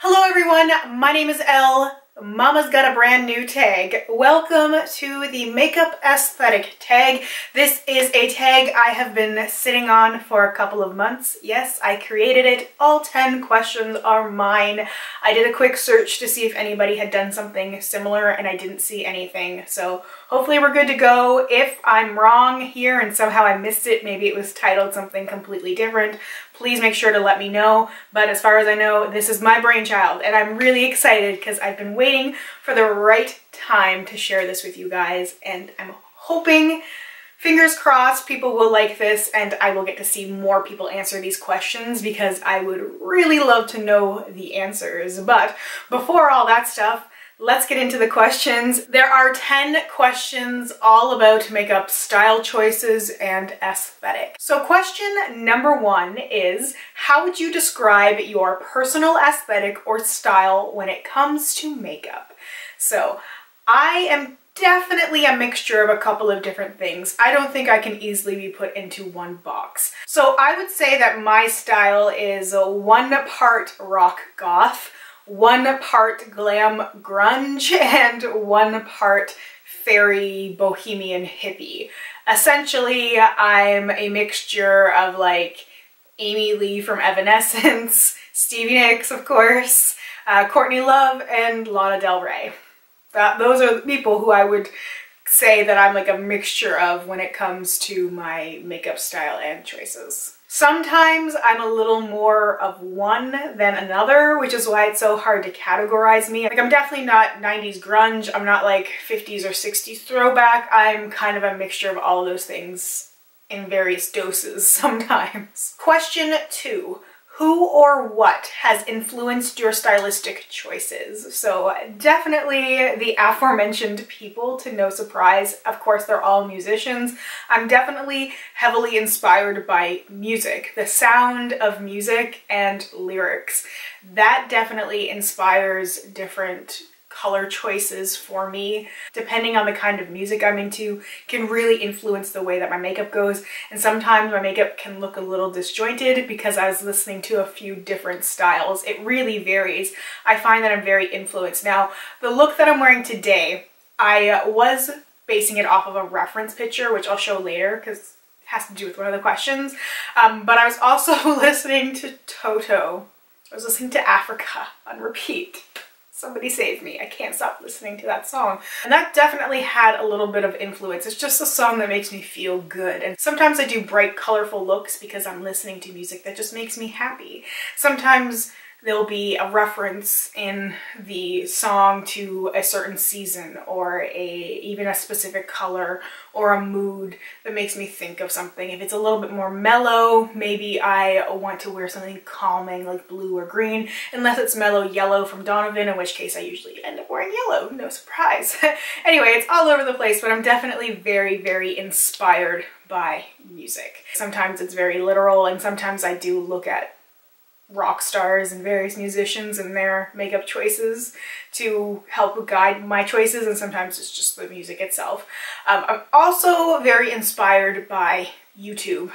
Hello everyone, my name is Elle. Mama's got a brand new tag. Welcome to the makeup aesthetic tag. This is a tag I have been sitting on for a couple of months. Yes, I created it. All 10 questions are mine. I did a quick search to see if anybody had done something similar and I didn't see anything. So hopefully we're good to go. If I'm wrong here and somehow I missed it, maybe it was titled something completely different, please make sure to let me know. But as far as I know, this is my brainchild and I'm really excited because I've been waiting for the right time to share this with you guys, and I'm hoping, fingers crossed, people will like this and I will get to see more people answer these questions because I would really love to know the answers. But before all that stuff, let's get into the questions. There are 10 questions all about makeup style choices and aesthetic. So question number 1 is, how would you describe your personal aesthetic or style when it comes to makeup? So I am definitely a mixture of a couple of different things. I don't think I can easily be put into one box. So I would say that my style is 1 part rock goth, 1 part glam grunge, and 1 part fairy bohemian hippie. Essentially, I'm a mixture of like Amy Lee from Evanescence, Stevie Nicks, of course, Courtney Love, and Lana Del Rey. Those are the people who I would say that I'm like a mixture of when it comes to my makeup style and choices. Sometimes I'm a little more of one than another, which is why it's so hard to categorize me. Like, I'm definitely not 90s grunge, I'm not like 50s or 60s throwback. I'm kind of a mixture of all of those things in various doses sometimes. Question 2. Who or what has influenced your stylistic choices? So definitely the aforementioned people, to no surprise. Of course, they're all musicians. I'm definitely heavily inspired by music, the sound of music and lyrics. That definitely inspires different color choices for me. Depending on the kind of music I'm into, can really influence the way that my makeup goes. And sometimes my makeup can look a little disjointed because I was listening to a few different styles. It really varies. I find that I'm very influenced. Now, the look that I'm wearing today, I was basing it off of a reference picture, which I'll show later because it has to do with one of the questions. But I was also listening to Toto. I was listening to Africa on repeat. Somebody save me. I can't stop listening to that song. And that definitely had a little bit of influence. It's just a song that makes me feel good. And sometimes I do bright, colorful looks because I'm listening to music that just makes me happy. Sometimes there'll be a reference in the song to a certain season or even a specific color or a mood that makes me think of something. If it's a little bit more mellow, maybe I want to wear something calming like blue or green, unless it's mellow yellow from Donovan, in which case I usually end up wearing yellow, no surprise. Anyway, it's all over the place, but I'm definitely very, very inspired by music. Sometimes it's very literal, and sometimes I do look at rock stars and various musicians and their makeup choices to help guide my choices, and sometimes it's just the music itself. I'm also very inspired by YouTube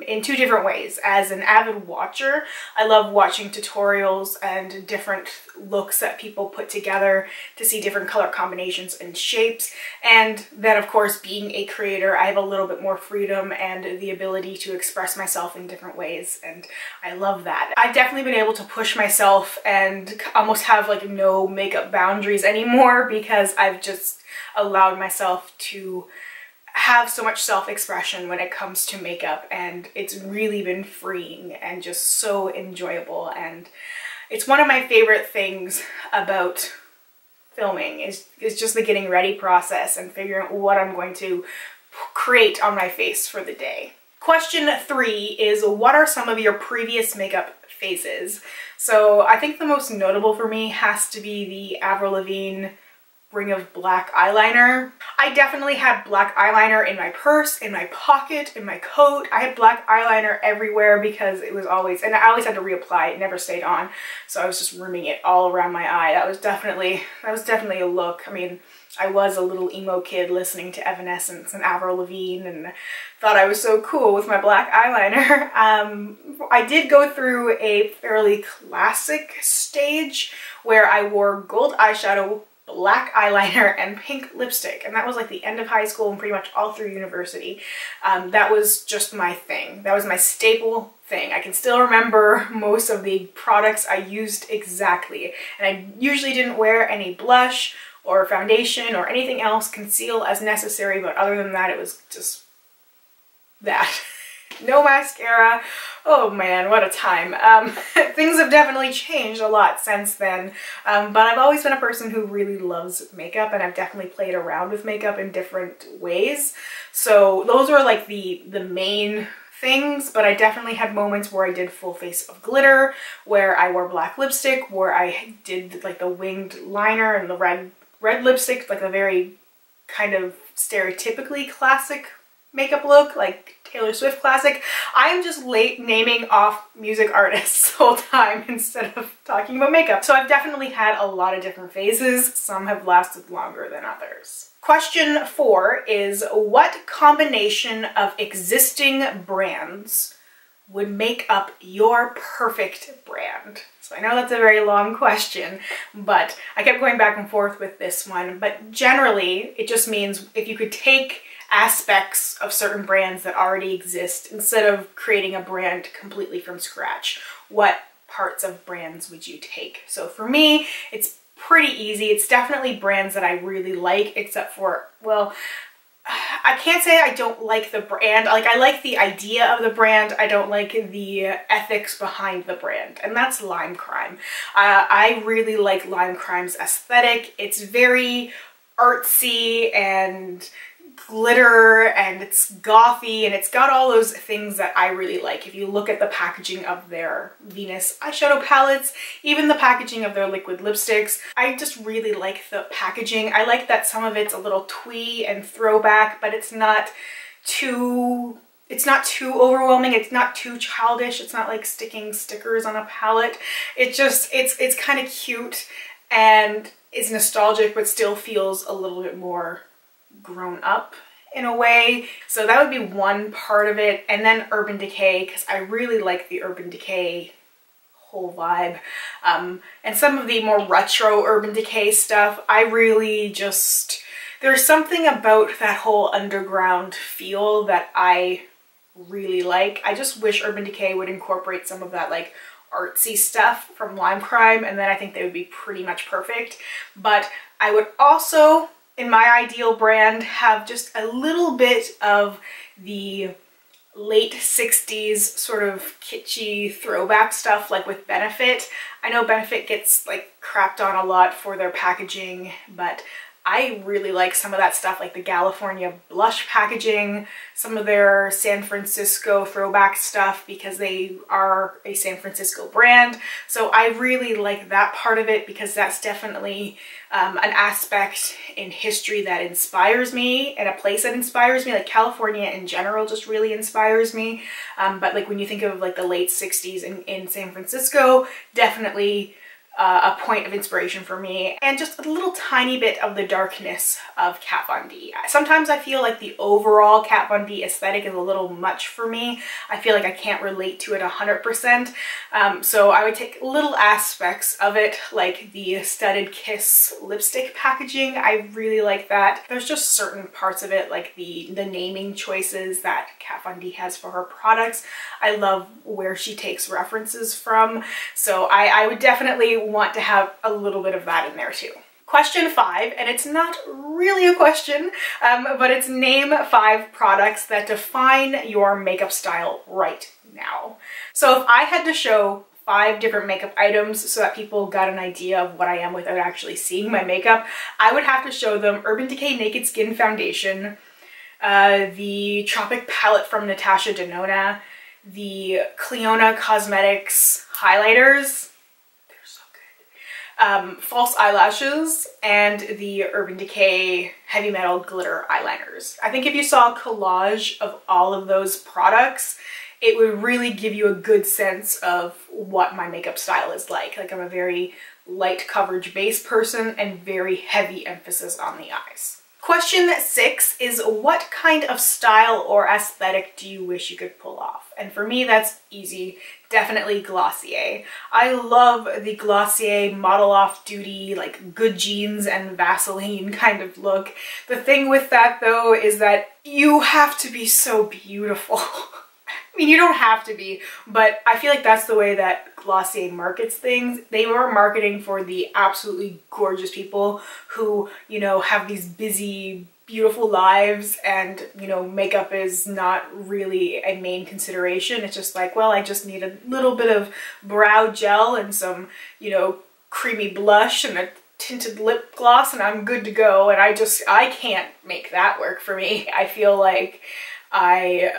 in 2 different ways. As an avid watcher, I love watching tutorials and different looks that people put together to see different color combinations and shapes. And then, of course, being a creator, I have a little bit more freedom and the ability to express myself in different ways, and I love that. I've definitely been able to push myself and almost have like no makeup boundaries anymore because I've just allowed myself to have so much self-expression when it comes to makeup, and it's really been freeing and just so enjoyable. And it's one of my favorite things about filming is just the getting ready process and figuring out what I'm going to create on my face for the day. Question 3 is, what are some of your previous makeup phases? So I think the most notable for me has to be the Avril Lavigne ring of black eyeliner. I definitely had black eyeliner in my purse, in my pocket, in my coat. I had black eyeliner everywhere because it was always, and I always had to reapply, it never stayed on. So I was just rimming it all around my eye. That was definitely a look. I mean, I was a little emo kid listening to Evanescence and Avril Lavigne and thought I was so cool with my black eyeliner. I did go through a fairly classic stage where I wore gold eyeshadow, black eyeliner, and pink lipstick, and that was like the end of high school and pretty much all through university. That was just my thing. That was my staple thing. I can still remember most of the products I used exactly, and I usually didn't wear any blush or foundation or anything else, conceal as necessary, but other than that, it was just that. No mascara. Oh man, what a time. Things have definitely changed a lot since then, but I've always been a person who really loves makeup, and I've definitely played around with makeup in different ways. So those were like the main things, but I definitely had moments where I did full face of glitter, where I wore black lipstick, where I did like the winged liner and the red lipstick, like a very kind of stereotypically classic makeup look, like Taylor Swift classic. I am just naming off music artists the whole time instead of talking about makeup. So I've definitely had a lot of different phases. Some have lasted longer than others. Question 4 is, what combination of existing brands would make up your perfect brand? So I know that's a very long question, but I kept going back and forth with this one. But generally, it just means if you could take aspects of certain brands that already exist instead of creating a brand completely from scratch, what parts of brands would you take? So for me, it's pretty easy. It's definitely brands that I really like, except for, well, I can't say I don't like the brand. Like, I like the idea of the brand. I don't like the ethics behind the brand, and that's Lime Crime. I really like Lime Crime's aesthetic. It's very artsy and glitter, and it's gothy, and it's got all those things that I really like. If you look at the packaging of their Venus eyeshadow palettes, even the packaging of their liquid lipsticks, I just really like the packaging. I like that some of it's a little twee and throwback, but it's not too overwhelming. It's not too childish. It's not like sticking stickers on a palette. It's kind of cute and is nostalgic, but still feels a little bit more grown up in a way. So that would be one part of it. And then Urban Decay, because I really like the Urban Decay whole vibe. And some of the more retro Urban Decay stuff, I really just, there's something about that whole underground feel that I really like. I just wish Urban Decay would incorporate some of that like artsy stuff from Lime Crime, and then I think they would be pretty much perfect. But I would also, in my ideal brand, have just a little bit of the late 60s sort of kitschy throwback stuff, like with Benefit. I know Benefit gets like crapped on a lot for their packaging, but I really like some of that stuff, like the California blush packaging, some of their San Francisco throwback stuff, because they are a San Francisco brand. So I really like that part of it, because that's definitely an aspect in history that inspires me, and a place that inspires me. Like California in general just really inspires me. But like when you think of like the late 60s in San Francisco, definitely a point of inspiration for me, and just a little tiny bit of the darkness of Kat Von D. Sometimes I feel like the overall Kat Von D aesthetic is a little much for me. I feel like I can't relate to it 100%. So I would take little aspects of it, like the Studded Kiss lipstick packaging. I really like that. There's just certain parts of it, like the naming choices that Kat Von D has for her products. I love where she takes references from. So I would definitely want to have a little bit of that in there too. Question 5, and it's not really a question, but it's name 5 products that define your makeup style right now. So if I had to show 5 different makeup items so that people got an idea of what I am without actually seeing my makeup, I would have to show them Urban Decay Naked Skin Foundation, the Tropic Palette from Natasha Denona, the Clionadh Cosmetics highlighters, false eyelashes, and the Urban Decay Heavy Metal Glitter eyeliners. I think if you saw a collage of all of those products, it would really give you a good sense of what my makeup style is like. Like I'm a very light coverage base person and very heavy emphasis on the eyes. Question 6 is, what kind of style or aesthetic do you wish you could pull off? And for me, that's easy. Definitely Glossier. I love the Glossier model off duty, like good jeans and Vaseline kind of look. The thing with that though is that you have to be so beautiful. I mean, you don't have to be, but I feel like that's the way that Glossier markets things. They were marketing for the absolutely gorgeous people who, you know, have these busy, beautiful lives and, you know, makeup is not really a main consideration. It's just like, well, I just need a little bit of brow gel and some, you know, creamy blush and a tinted lip gloss and I'm good to go. And I can't make that work for me. I feel like I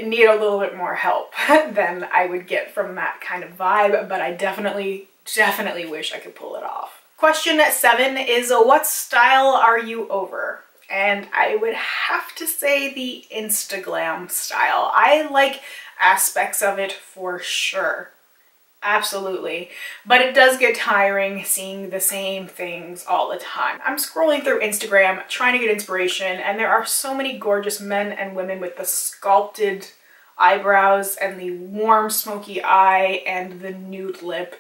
need a little bit more help than I would get from that kind of vibe, but I definitely wish I could pull it off. Question 7 is, what style are you over? And I would have to say the Instaglam style. I like aspects of it for sure. Absolutely. But it does get tiring seeing the same things all the time. I'm scrolling through Instagram trying to get inspiration, and there are so many gorgeous men and women with the sculpted eyebrows and the warm smoky eye and the nude lip.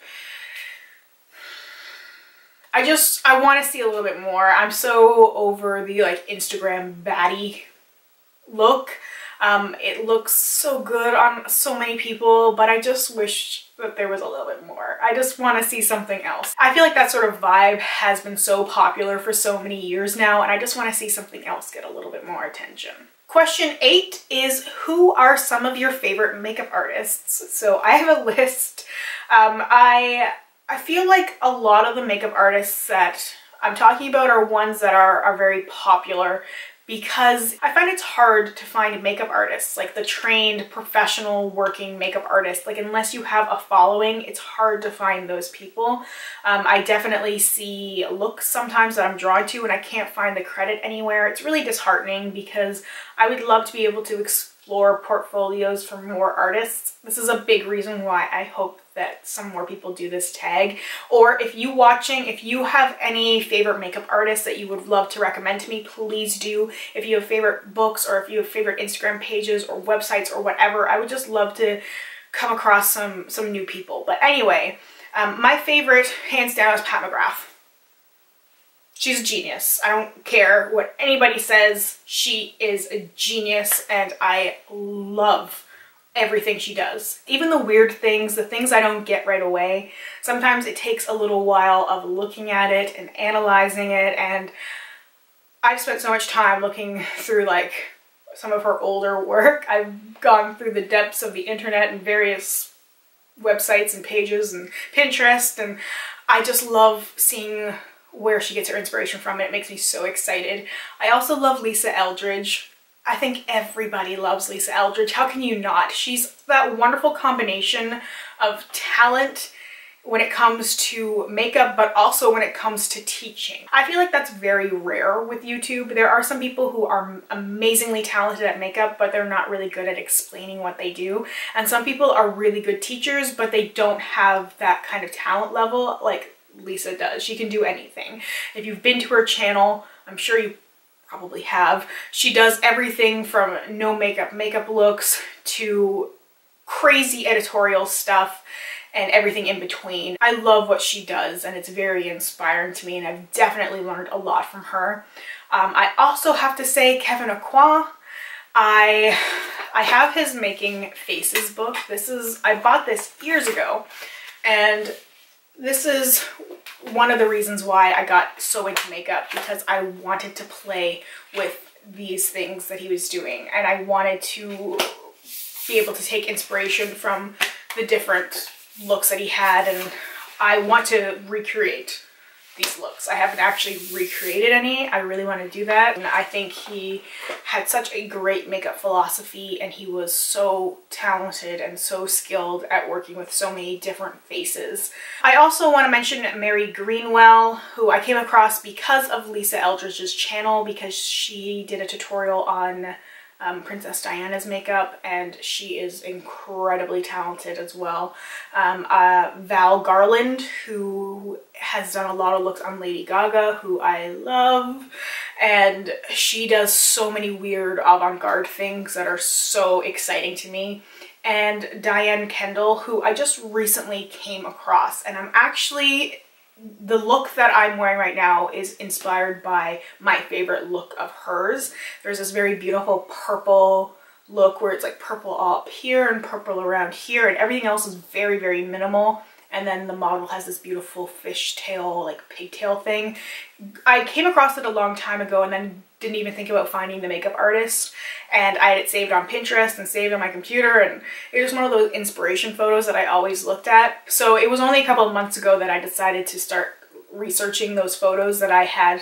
I want to see a little bit more. I'm so over the like Instagram baddie look. It looks so good on so many people, but I just wish that there was a little bit more. I just want to see something else. I feel like that sort of vibe has been so popular for so many years now, and I just want to see something else get a little bit more attention. Question 8 is, who are some of your favorite makeup artists? So I have a list. I feel like a lot of the makeup artists that I'm talking about are ones that are very popular, because I find it's hard to find makeup artists, like the trained professional working makeup artists. Like unless you have a following, it's hard to find those people. I definitely see looks sometimes that I'm drawn to and I can't find the credit anywhere. It's really disheartening because I would love to be able to explore portfolios for more artists. This is a big reason why I hope that some more people do this tag. Or if you have any favorite makeup artists that you would love to recommend to me, please do. If you have favorite books or if you have favorite Instagram pages or websites or whatever, I would just love to come across some new people. But anyway, my favorite hands down is Pat McGrath. She's a genius. I don't care what anybody says. She is a genius and I love everything she does. Even the weird things, the things I don't get right away. Sometimes it takes a little while of looking at it and analyzing it, and I've spent so much time looking through like some of her older work. I've gone through the depths of the internet and various websites and pages and Pinterest, and I just love seeing where she gets her inspiration from. It makes me so excited. I also love Lisa Eldridge. I think everybody loves Lisa Eldridge. How can you not? She's that wonderful combination of talent when it comes to makeup, but also when it comes to teaching. I feel like that's very rare with YouTube. There are some people who are amazingly talented at makeup, but they're not really good at explaining what they do. And some people are really good teachers, but they don't have that kind of talent level like Lisa does. She can do anything. If you've been to her channel, I'm sure you probably have. She does everything from no makeup looks to crazy editorial stuff and everything in between. I love what she does and it's very inspiring to me, and I've definitely learned a lot from her. I also have to say Kevin Aucoin. I have his Making Faces book. I bought this years ago, and this is one of the reasons why I got so into makeup, because I wanted to play with these things that he was doing, and I wanted to be able to take inspiration from the different looks that he had, and I want to recreate these looks. I haven't actually recreated any. I really want to do that, and I think he had such a great makeup philosophy, and he was so talented and so skilled at working with so many different faces. I also want to mention Mary Greenwell, who I came across because of Lisa Eldridge's channel, because she did a tutorial on Princess Diana's makeup, and she is incredibly talented as well. Val Garland, who has done a lot of looks on Lady Gaga, who I love, and she does so many weird avant-garde things that are so exciting to me. And Diane Kendall, who I just recently came across, and I'm actually, the look that I'm wearing right now is inspired by my favorite look of hers. There's this very beautiful purple look where it's like purple all up here and purple around here, and everything else is very, very minimal. And then the model has this beautiful fishtail, like pigtail thing. I came across it a long time ago and then didn't even think about finding the makeup artist. And I had it saved on Pinterest and saved on my computer, and it was one of those inspiration photos that I always looked at. So it was only a couple of months ago that I decided to start researching those photos that I had,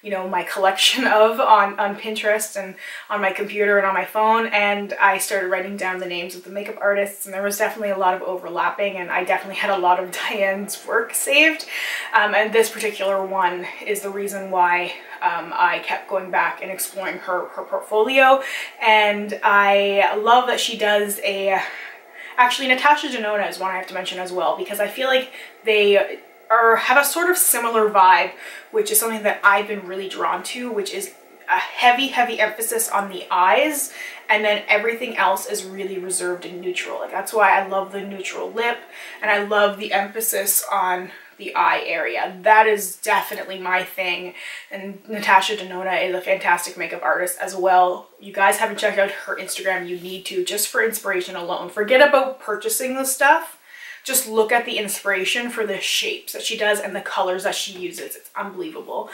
you know, my collection of on Pinterest and on my computer and on my phone, and I started writing down the names of the makeup artists, and there was definitely a lot of overlapping, and I definitely had a lot of Diane's work saved, and this particular one is the reason why I kept going back and exploring her portfolio. And I love that she does actually Natasha Denona is one I have to mention as well, because I feel like they have a sort of similar vibe, which is something that I've been really drawn to, which is a heavy emphasis on the eyes, and then everything else is really reserved and neutral. Like, that's why I love the neutral lip, and I love the emphasis on the eye area. That is definitely my thing, and Natasha Denona is a fantastic makeup artist as well. You guys haven't checked out her Instagram, you need to, just for inspiration alone. Forget about purchasing the stuff. Just look at the inspiration for the shapes that she does and the colors that she uses. It's unbelievable.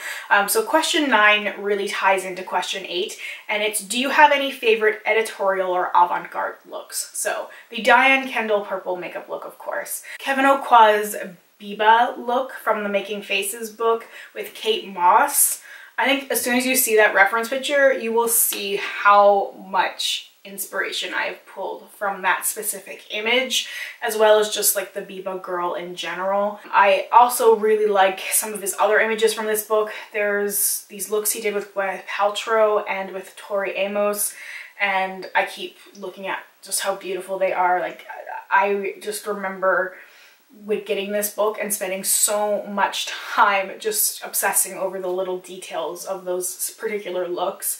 So question 9 really ties into question 8, and it's, do you have any favorite editorial or avant-garde looks? So the Diane Kendall purple makeup look, of course. Kevin Aucoin's Biba look from the Making Faces book with Kate Moss. I think as soon as you see that reference picture, you will see how much inspiration I've pulled from that specific image, as well as just like the Biba girl in general. I also really like some of his other images from this book. There's these looks he did with Gwyneth Paltrow and with Tori Amos, and I keep looking at just how beautiful they are. Like, I just remember with getting this book and spending so much time just obsessing over the little details of those particular looks.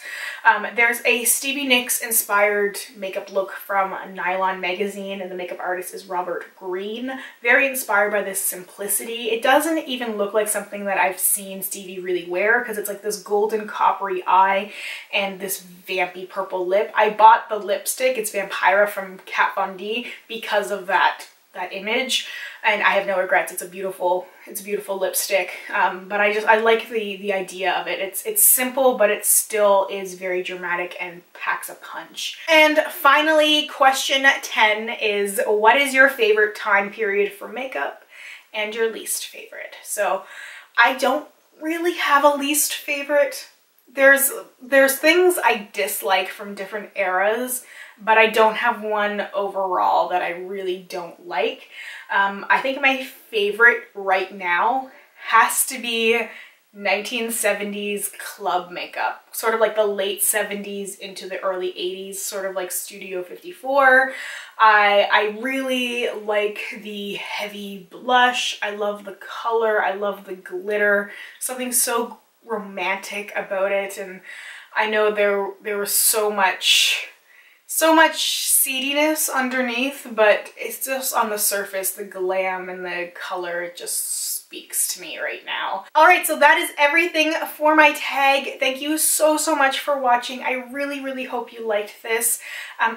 There's a Stevie Nicks inspired makeup look from Nylon magazine, and the makeup artist is Robert Green. Very inspired by this simplicity. It doesn't even look like something that I've seen Stevie really wear, because it's like this golden coppery eye and this vampy purple lip. I bought the lipstick, it's Vampira from Kat Von D, because of that image, and I have no regrets. It's a beautiful lipstick, but I like the idea of it. It's simple, but it still is very dramatic and packs a punch. And finally, question 10 is, what is your favorite time period for makeup and your least favorite? So I don't really have a least favorite. There's things I dislike from different eras, but I don't have one overall that I really don't like. I think my favorite right now has to be 1970s club makeup, sort of like the late 70s into the early 80s, sort of like Studio 54. I really like the heavy blush. I love the color. I love the glitter. Something so romantic about it, and I know there was so much seediness underneath, but it's just on the surface, the glam and the color, it just speaks to me right now. Alright, so that is everything for my tag. Thank you so much for watching. I really hope you liked this.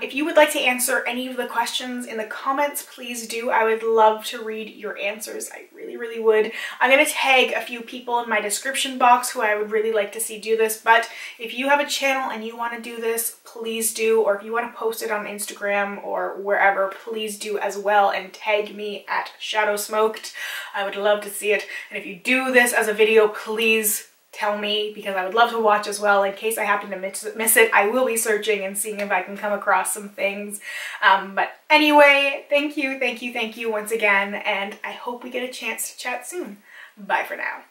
If you would like to answer any of the questions in the comments, please do. I would love to read your answers. I really would. I'm going to tag a few people in my description box who I would really like to see do this, but if you have a channel and you want to do this, please do, or if you want to post it on Instagram or wherever, please do as well, and tag me at Shadow Smoked. I would love to see it, and if you do this as a video, please tell me, because I would love to watch as well. In case I happen to miss it, I will be searching and seeing if I can come across some things. But anyway, thank you once again, and I hope we get a chance to chat soon. Bye for now.